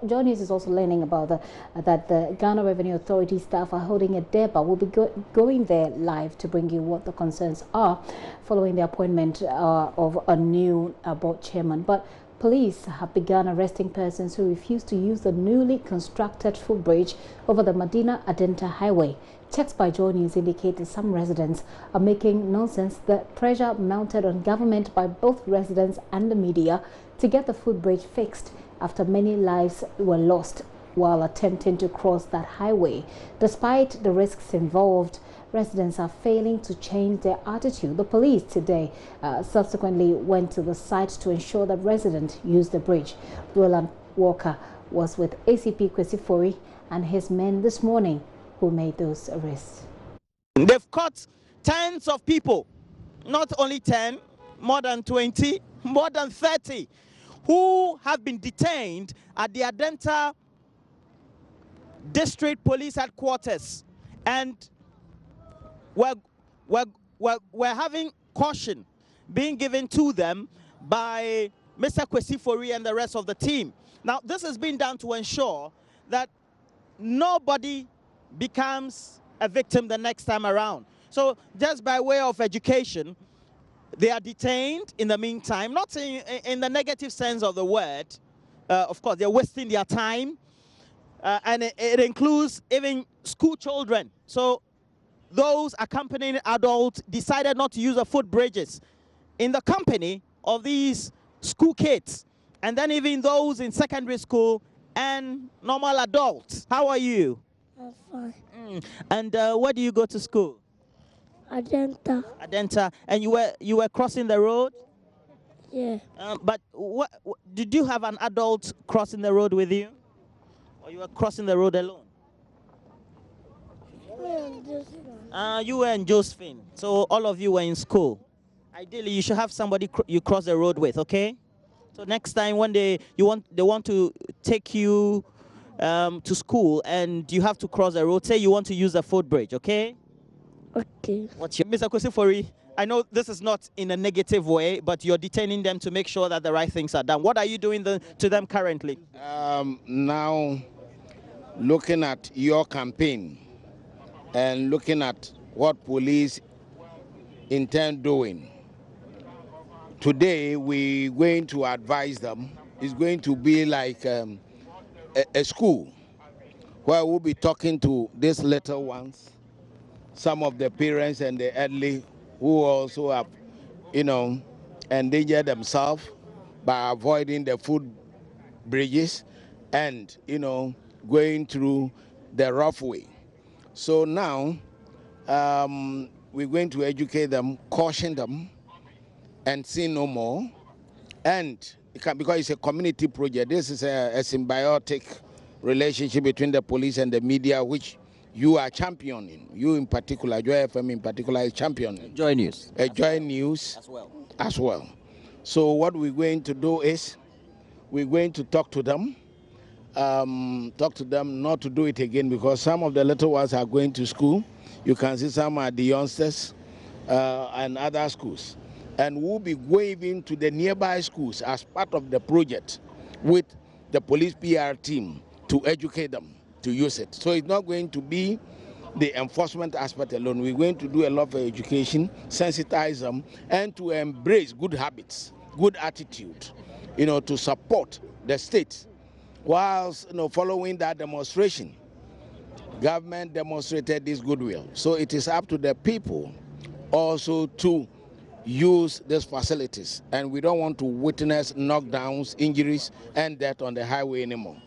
JoyNews is also learning about that the Ghana Revenue Authority staff are holding a debate. We'll be going there live to bring you what the concerns are following the appointment of a new board chairman. But police have begun arresting persons who refuse to use the newly constructed footbridge over the Madina Adenta highway. Checks by JoyNews indicate that some residents are making nonsense. The pressure mounted on government by both residents and the media to get the footbridge fixed after many lives were lost while attempting to cross that highway. Despite the risks involved, residents are failing to change their attitude. The police today subsequently went to the site to ensure that residents use the bridge. Roland Walker was with ACP Kwesifori and his men this morning who made those arrests. They've caught tens of people, not only 10, more than 20, more than 30, who have been detained at the Adenta District Police Headquarters, and we're having caution being given to them by Mr. Kwesifori and the rest of the team. Now, this has been done to ensure that nobody becomes a victim the next time around. So just by way of education, they are detained in the meantime, not in the negative sense of the word. Of course, they're wasting their time, and it includes even school children. So those accompanying adults decided not to use the footbridges in the company of these school kids, and then even those in secondary school and normal adults. How are you? I'm fine. And where do you go to school? Adenta. Adenta. And you were crossing the road? Yeah. But did you have an adult crossing the road with you? Or you were crossing the road alone? You were in Josephine. So all of you were in school. Ideally, you should have somebody you cross the road with, okay? So next time when they want to take you to school and you have to cross the road, say you want to use a footbridge, okay? Okay. What's your Mr. Kwesifori? I know this is not in a negative way, but you're detaining them to make sure that the right things are done. What are you doing to them currently? Now, looking at your campaign and looking at what police intend doing, today we're going to advise them. It's going to be like a school where we'll be talking to these little ones, some of the parents and the elderly who also have, endangered themselves by avoiding the foot bridges and, going through the rough way. So now we're going to educate them, caution them, and see no more. And because it's a community project, this is a symbiotic relationship between the police and the media, which you are championing. You in particular, Joy FM in particular, is championing. JoyNews. JoyNews as well. So what we're going to do is we're going to talk to them not to do it again, because some of the little ones are going to school. You can see some are the youngsters and other schools. And we'll be going to the nearby schools as part of the project with the police PR team to educate them to use it. So it's not going to be the enforcement aspect alone. We're going to do a lot of education, sensitize them, and to embrace good habits, good attitude, to support the state. Whilst, following that demonstration, government demonstrated this goodwill. So it is up to the people also to use these facilities. And we don't want to witness knockdowns, injuries, and death on the highway anymore.